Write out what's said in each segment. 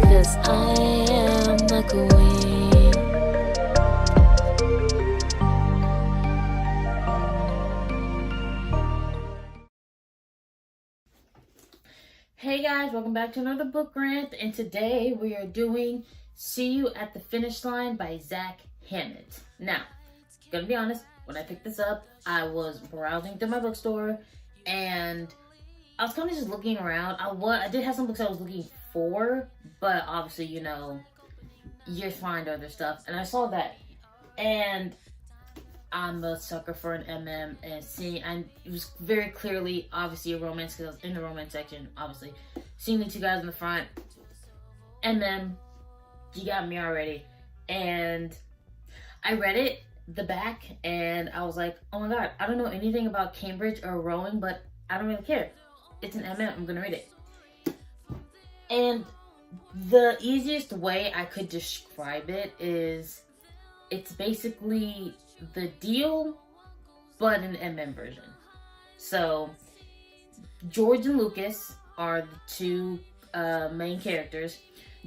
'cause I am the queen. Hey guys, welcome back to another book rant, and today we are doing See You at the Finish Line by Hammett. Now, gonna be honest, when I picked this up, I was browsing through my bookstore, and I was kind of just looking around. I did have some books I was looking for, but obviously, you know, you find other stuff, and I saw that, and I'm a sucker for an MM, and it was very clearly, obviously, a romance, because I was in the romance section, obviously. Seeing the two guys in the front, MM, you got me already. And I read it, the back, and I was like, oh my god, I don't know anything about Cambridge or rowing, but I don't really care. It's an MM, I'm gonna read it. And the easiest way I could describe it is, it's basically the Deal, but an MM version. So, George and Lucas are the two main characters.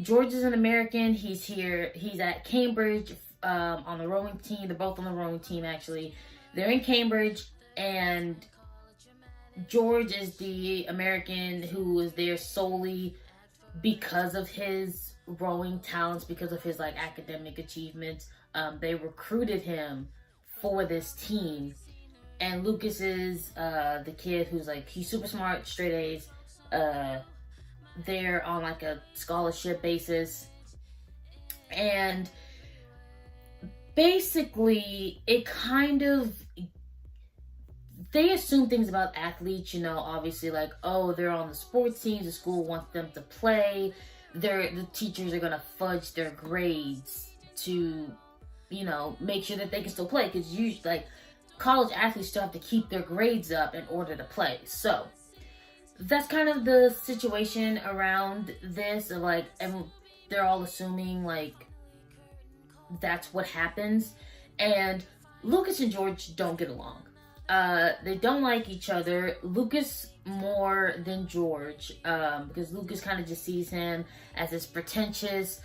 George is an American. He's at Cambridge on the rowing team. They're both on the rowing team, actually. They're in Cambridge, and George is the American who is there solely because of his rowing talents, because of his like academic achievements. They recruited him for this team, and Lucas is the kid who's like, he's super smart, straight A's. They're on like a scholarship basis, and basically it kind of, they assume things about athletes, you know, obviously, like, oh, they're on the sports teams, the school wants them to play, the teachers are gonna fudge their grades to, you know, make sure that they can still play, because you, like, college athletes still have to keep their grades up in order to play. So that's kind of the situation around this, of like, and they're all assuming like that's what happens. And Lucas and George don't get along. They don't like each other. Lucas more than George, because Lucas kind of just sees him as this pretentious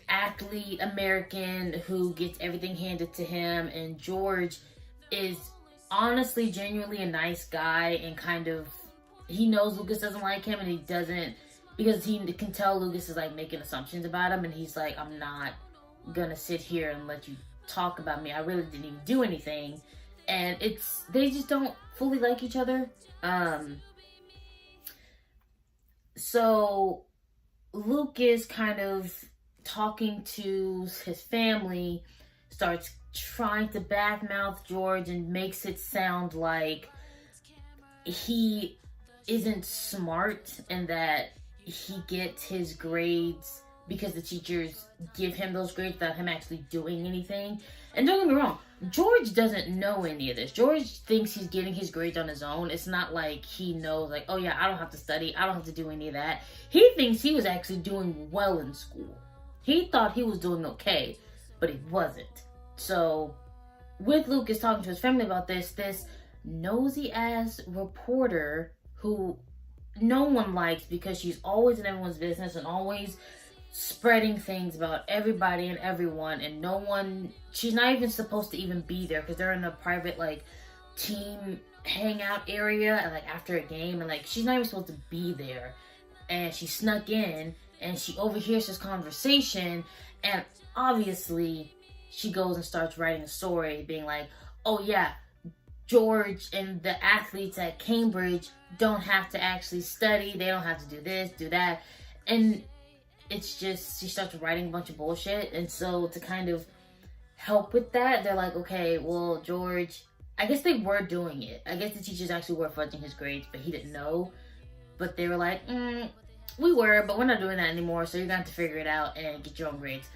athlete American who gets everything handed to him, and George is honestly genuinely a nice guy, and kind of, he knows Lucas doesn't like him, and he doesn't, because he can tell Lucas is like making assumptions about him, and he's like, I'm not gonna sit here and let you talk about me, I really didn't even do anything. And they just don't fully like each other. So Lucas, kind of talking to his family, starts trying to badmouth George and makes it sound like he isn't smart, and that he gets his grades because the teachers give him those grades without him actually doing anything. And don't get me wrong, George doesn't know any of this. George thinks he's getting his grades on his own. It's not like he knows, like, oh yeah, I don't have to study, I don't have to do any of that. He thinks he was actually doing well in school. He thought he was doing okay, but he wasn't. So, with Lucas talking to his family about this nosy ass reporter who no one likes, because she's always in everyone's business and always spreading things about everybody and everyone, and she's not even supposed to even be there, because they're in a private like team hangout area, and like after a game, and like she's not even supposed to be there, and she snuck in and she overhears this conversation, and obviously she goes and starts writing a story being like, oh yeah, George and the athletes at Cambridge don't have to actually study, they don't have to do this, do that. And it's just, she starts writing a bunch of bullshit. And so to kind of help with that, they're like, okay, well, George, I guess they were doing it. I guess the teachers actually were fudging his grades, but he didn't know. But they were like, we were, but we're not doing that anymore, so you're gonna have to figure it out and get your own grades.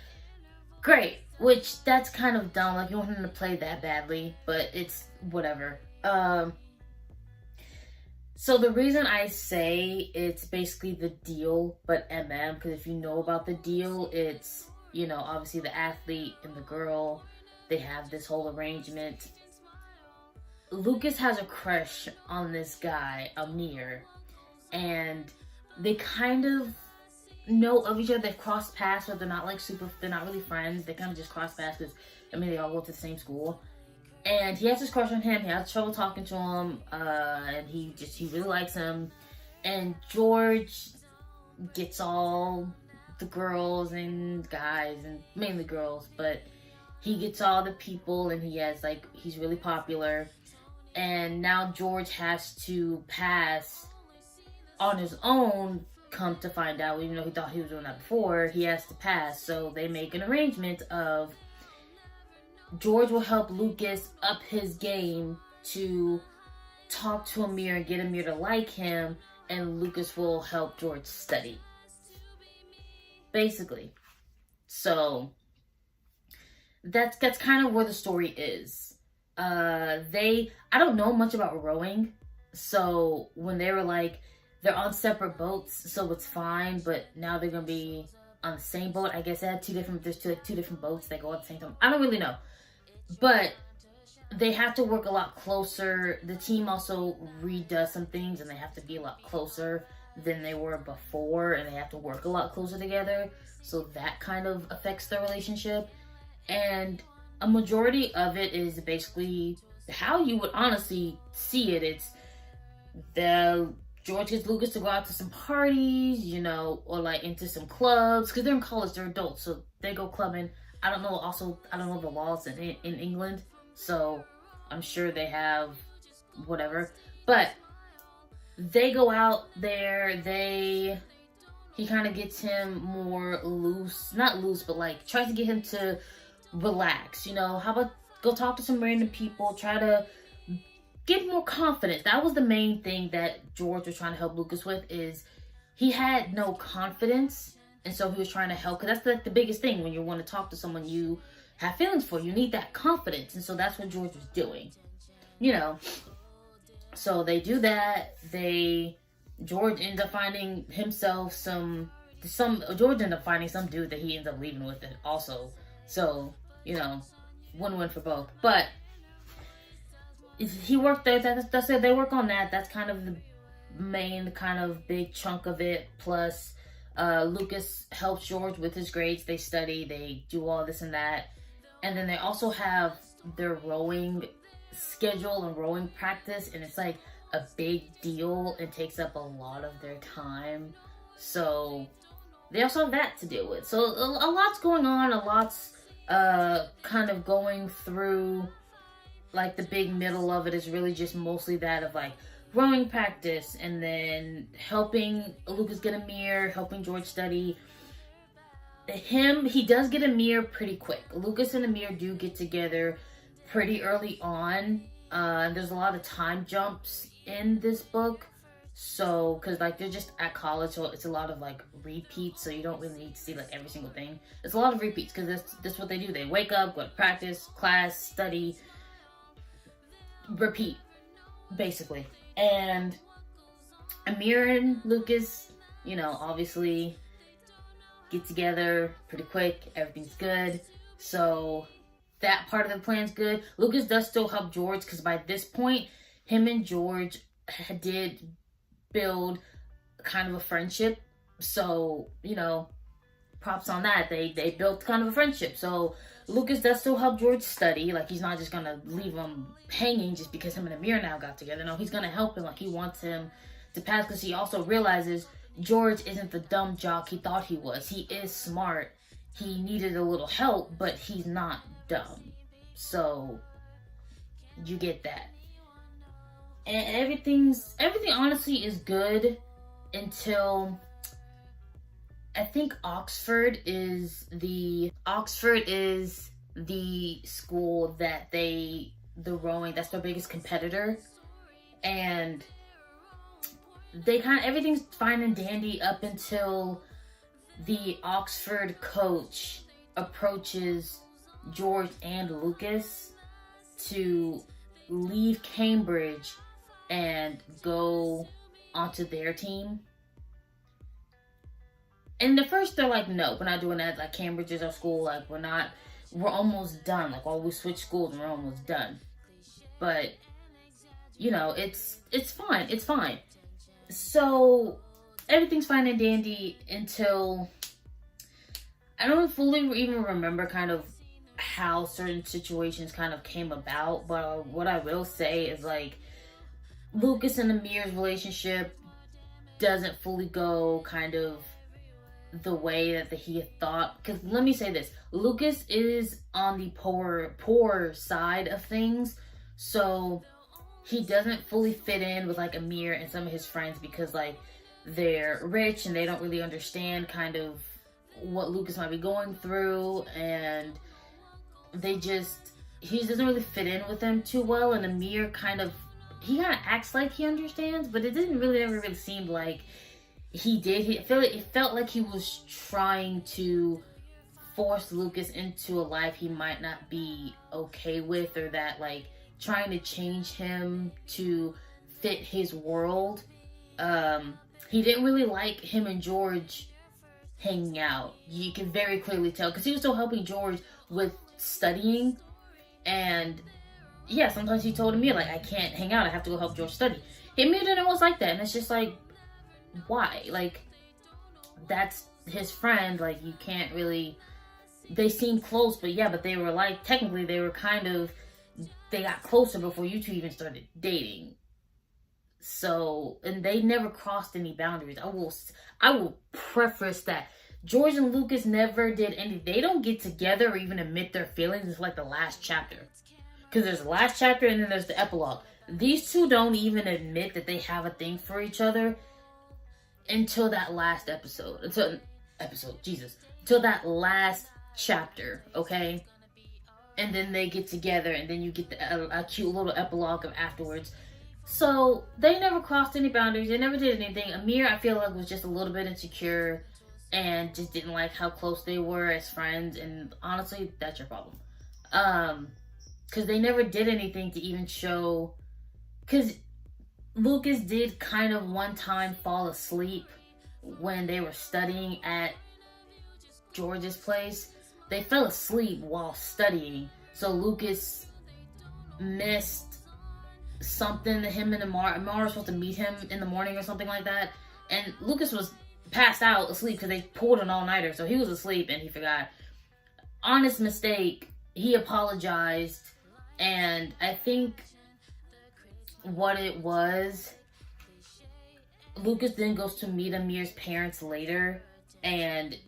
Great. Which, that's kind of dumb. Like, you want him to play that badly, but it's whatever. So the reason I say it's basically the Deal, but MM, because if you know about the Deal, it's, you know, obviously the athlete and the girl, they have this whole arrangement. Lucas has a crush on this guy, Amir, and they kind of know of each other. They've crossed paths, but they're not like they're not really friends. They kind of just cross paths because, I mean, they all go to the same school. And he has this crush on him. He has trouble talking to him. And he really likes him. And George gets all the girls and guys, and mainly girls, but he gets all the people, and he's really popular. And now George has to pass on his own, come to find out, even though he thought he was doing that before, he has to pass. So they make an arrangement of George will help Lucas up his game to talk to Amir and get Amir to like him, and Lucas will help George study. Basically. So that's kind of where the story is. I don't know much about rowing, so when they were like, they're on separate boats, so it's fine, but now they're gonna be on the same boat. I guess they had two different boats that go at the same time. I don't really know, but they have to work a lot closer. The team also redoes some things, and they have to be a lot closer than they were before, and they have to work a lot closer together, so that kind of affects their relationship. And a majority of it is basically how you would honestly see it. It's George gets Lucas to go out to some parties, you know, or like into some clubs, because they're in college, they're adults, so they go clubbing. I don't know the laws in England, so I'm sure they have whatever, but they go out there. He kind of gets him more loose, not loose, but like tries to get him to relax, you know. How about go talk to some random people, try to get more confidence. That was the main thing that George was trying to help Lucas with, is he had no confidence, and so he was trying to help, because that's the biggest thing when you want to talk to someone you have feelings for. You need that confidence, and so that's what George was doing, you know. So they do that. George ends up finding himself George ends up finding some dude that he ends up leaving with it also. So, you know, win-win for both. But he worked there. That's it. They work on that. That's kind of the main kind of big chunk of it. Plus, Lucas helps George with his grades. They study. They do all this and that. And then they also have their rowing schedule and rowing practice, and it's like a big deal. It takes up a lot of their time. So they also have that to deal with. So a lot's going on. A lot's kind of going through. Like the big middle of it is really just mostly that of like rowing practice, and then helping Lucas get a mirror, helping George study. He does get a mirror pretty quick. Lucas and Amir do get together pretty early on. There's a lot of time jumps in this book. So, because like they're just at college, so it's a lot of like repeats, so you don't really need to see like every single thing. It's a lot of repeats because that's what they do. They wake up, go to practice, class, study, repeat, basically. And Amir and Lucas, you know, obviously get together pretty quick. Everything's good. So that part of the plan's good. Lucas does still help George, because by this point, him and George did build kind of a friendship. So, you know, props on that. They built kind of a friendship. So Lucas does still help George study. Like, he's not just gonna leave him hanging just because him and Amir now got together. No, he's gonna help him. Like, he wants him to pass, because he also realizes George isn't the dumb jock he thought he was. He is smart. He needed a little help, but he's not dumb. So you get that. And everything honestly is good until I think Oxford is the school that the rowing, that's their biggest competitor. And they everything's fine and dandy up until the Oxford coach approaches George and Lucas to leave Cambridge and go onto their team. And at first they're like, no, we're not doing that. Like, Cambridge is our school. Like, we're almost done. Like, we switch schools and we're almost done. But, you know, it's fine. It's fine. So everything's fine and dandy until I don't fully even remember kind of how certain situations kind of came about. But what I will say is like Lucas and Amir's relationship doesn't fully go kind of the way that he had thought. Because let me say this, Lucas is on the poor side of things, so he doesn't fully fit in with like Amir and some of his friends because like they're rich and they don't really understand kind of what Lucas might be going through, and he doesn't really fit in with them too well. And Amir kind of acts like he understands, but it didn't really ever really seem like he did. It felt like he was trying to force Lucas into a life he might not be okay with, or that like trying to change him to fit his world. He didn't really like him and George hanging out. You can very clearly tell because he was still helping George with studying, and yeah, sometimes he told Amir like, I can't hang out, I have to go help George study. Amir didn't always like that, and it's just like, why? Like, that's his friend, like you can't really. They seemed close, but they were like, technically they were kind of, they got closer before you two even started dating. So, and they never crossed any boundaries. I will preface that George and Lucas never did anything. They don't get together or even admit their feelings until like the last chapter. Because there's the last chapter and then there's the epilogue. These two don't even admit that they have a thing for each other until that last episode. Until that last chapter, okay? And then they get together, and then you get a cute little epilogue of afterwards. So they never crossed any boundaries. They never did anything. Amir, I feel like, was just a little bit insecure and just didn't like how close they were as friends. And honestly, that's your problem. Because they never did anything to even show. Because Lucas did kind of one time fall asleep when they were studying at George's place. They fell asleep while studying. So Lucas missed something. Him and Amar was supposed to meet him in the morning or something like that. And Lucas was passed out asleep because they pulled an all-nighter. So he was asleep and he forgot. Honest mistake. He apologized. And I think what it was, Lucas then goes to meet Amir's parents later. And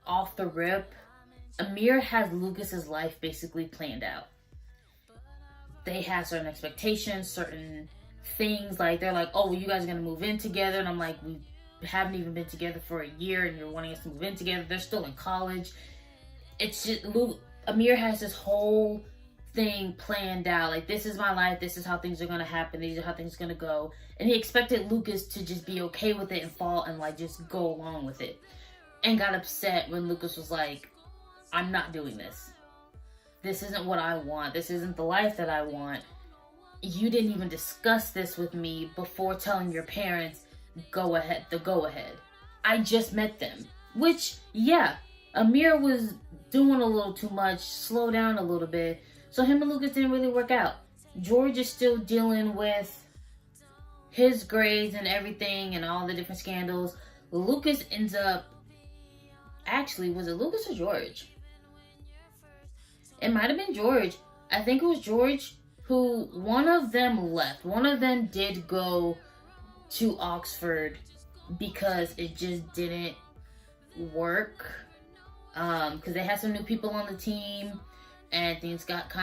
off the rip, Amir has Lucas's life basically planned out. They have certain expectations, certain things, like they're like, oh, well, you guys are gonna move in together, and I'm like, we haven't even been together for a year and you're wanting us to move in together. They're still in college. It's just Amir has this whole thing planned out, like, this is my life, this is how things are gonna happen, these are how things are gonna go, and he expected Lucas to just be okay with it and fall and like just go along with it, and got upset when Lucas was like, I'm not doing this. This isn't what I want. This isn't the life that I want. You didn't even discuss this with me before telling your parents, go ahead. I just met them. Which, yeah, Amir was doing a little too much. Slow down a little bit. So him and Lucas didn't really work out. George is still dealing with his grades and everything and all the different scandals. Lucas ends up... Actually, was it Lucas or George? It might have been George. I think it was George who, one of them left. One of them did go to Oxford because it just didn't work. Because they had some new people on the team and things got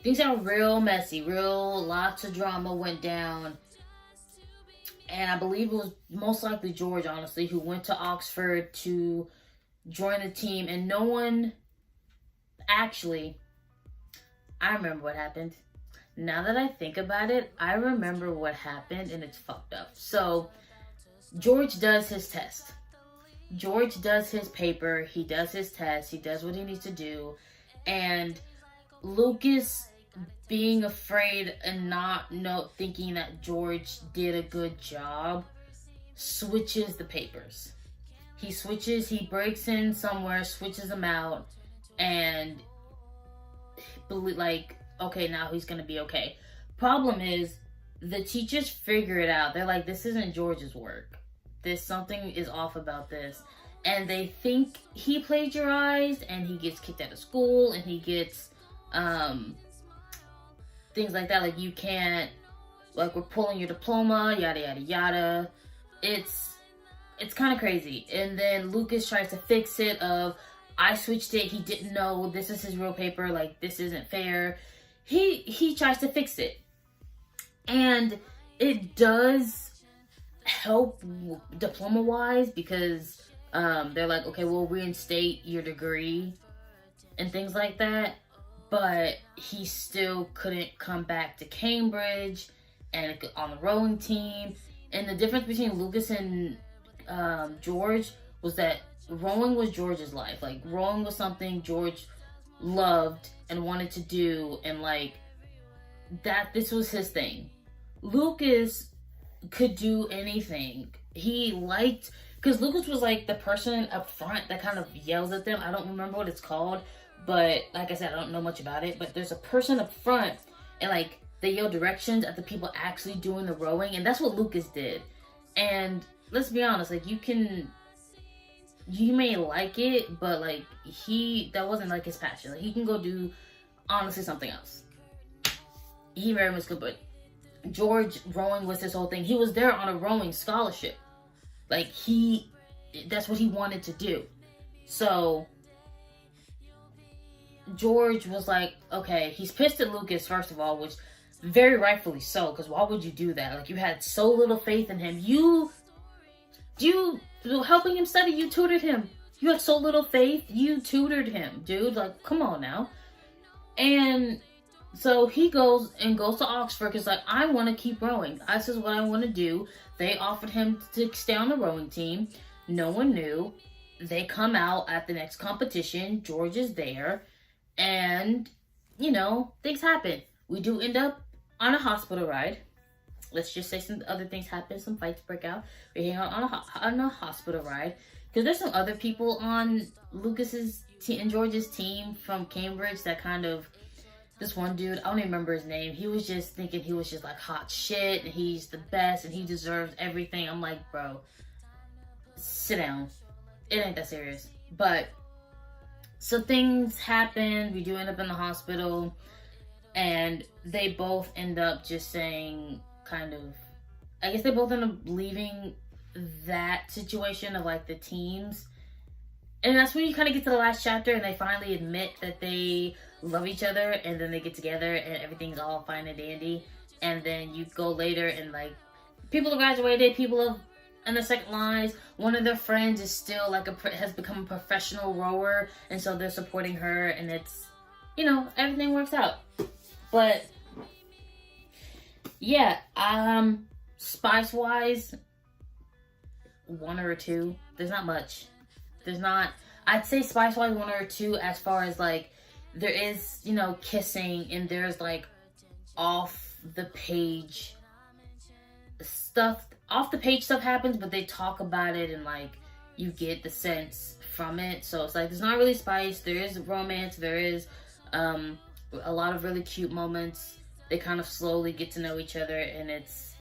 real messy. Lots of drama went down. And I believe it was most likely George, honestly, who went to Oxford to join the team. And no one... Actually, I remember what happened. Now that I think about it, I remember what happened, and it's fucked up. So, George does his test. George does his paper. He does his test. He does what he needs to do. And Lucas, being afraid and thinking that George did a good job, switches the papers. He breaks in somewhere, switches them out, and like, okay, now he's gonna be okay. Problem is, the teachers figure it out. They're like, this isn't George's work. There's something is off about this. And they think he plagiarized, and he gets kicked out of school, and he gets things like that. Like, you can't, like, we're pulling your diploma, yada, yada, yada. It's kind of crazy. And then Lucas tries to fix it of, I switched it, he didn't know, this is his real paper, like, this isn't fair. He tries to fix it. And it does help diploma-wise, because they're like, okay, we'll reinstate your degree and things like that. But he still couldn't come back to Cambridge and on the rowing team. And the difference between Lucas and George was that rowing was George's life. Like, rowing was something George loved and wanted to do, and like that, this was his thing. Lucas could do anything. He liked, because Lucas was like the person up front that kind of yells at them. I don't remember what it's called, but like I said, I don't know much about it. But there's a person up front, and like they yell directions at the people actually doing the rowing, and that's what Lucas did. And let's be honest, like, you may like it, but like that wasn't like his passion. Like, he can go do honestly something else. He very much could, but George, rowing was his whole thing. He was there on a rowing scholarship. Like, that's what he wanted to do. So George was like, okay, he's pissed at Lucas, first of all, which very rightfully so, because why would you do that? Like, you had so little faith in him. You helping him study, you tutored him. You had so little faith, you tutored him, dude. Like, come on now. And so he goes to Oxford, because like, I want to keep rowing. This is what I want to do. They offered him to stay on the rowing team. No one knew. They come out at the next competition. George is there. And, you know, things happen. We do end up on a hospital ride. Let's just say some other things happen. Some fights break out. We hang out on a hospital ride. Because there's some other people on Lucas's and George's team from Cambridge that kind of... This one dude, I don't even remember his name. He was just thinking he was just like hot shit, and he's the best, and he deserves everything. I'm like, bro, sit down. It ain't that serious. But, so things happen. We do end up in the hospital, and they both end up just saying, kind of, I guess they both end up leaving that situation of like the teams. And that's when you kind of get to the last chapter, and they finally admit that they love each other, and then they get together and everything's all fine and dandy. And then you go later, and like, people have graduated, people have in the second lines, one of their friends is still like has become a professional rower, and so they're supporting her, and it's, you know, everything works out. But yeah, spice wise, 1 or 2. There's not much. I'd say spice wise 1 or 2, as far as like, there is, you know, kissing, and there's like off the page stuff happens, but they talk about it, and like, you get the sense from it. So it's like, there's not really spice. There is romance. There is a lot of really cute moments. They kind of slowly get to know each other, and it's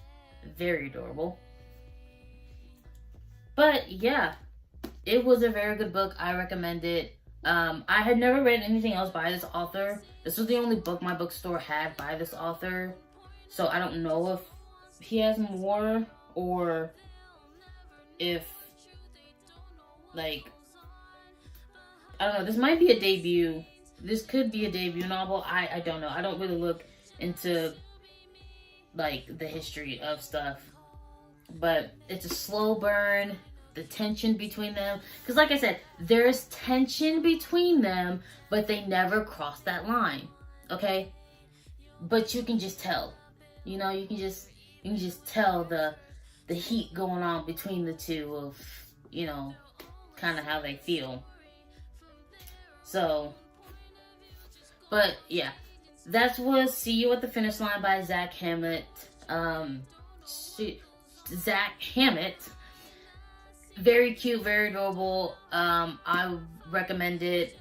very adorable. But yeah, it was a very good book. I recommend it. I had never read anything else by this author. This was the only book my bookstore had by this author. So I don't know if he has more, or if, like, I don't know. This might be a debut. This could be a debut novel. I don't know. I don't really look into, like, the history of stuff. But it's a slow burn. The tension between them, because like I said, there's tension between them, but they never cross that line. Okay, but you can just tell, you know, you can just tell the heat going on between the two, of, you know, kind of how they feel. So, but yeah, that was See You at the Finish Line by Zach Hammett. Zach Hammett. Very cute, very adorable. I recommend it.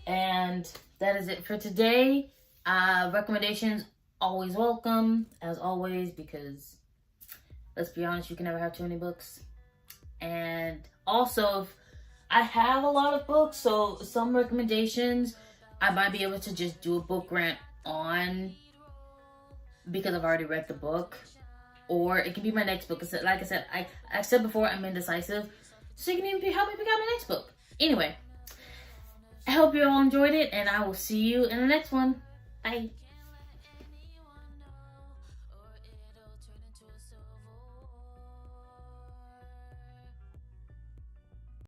And that is it for today. Recommendations always welcome, as always, because let's be honest, you can never have too many books. And also, if I have a lot of books, so some recommendations I might be able to just do a book rant on because I've already read the book. Or it can be my next book. Like I said, I said before, I'm indecisive. So you can even help me pick out my next book. Anyway, I hope you all enjoyed it, and I will see you in the next one. Bye.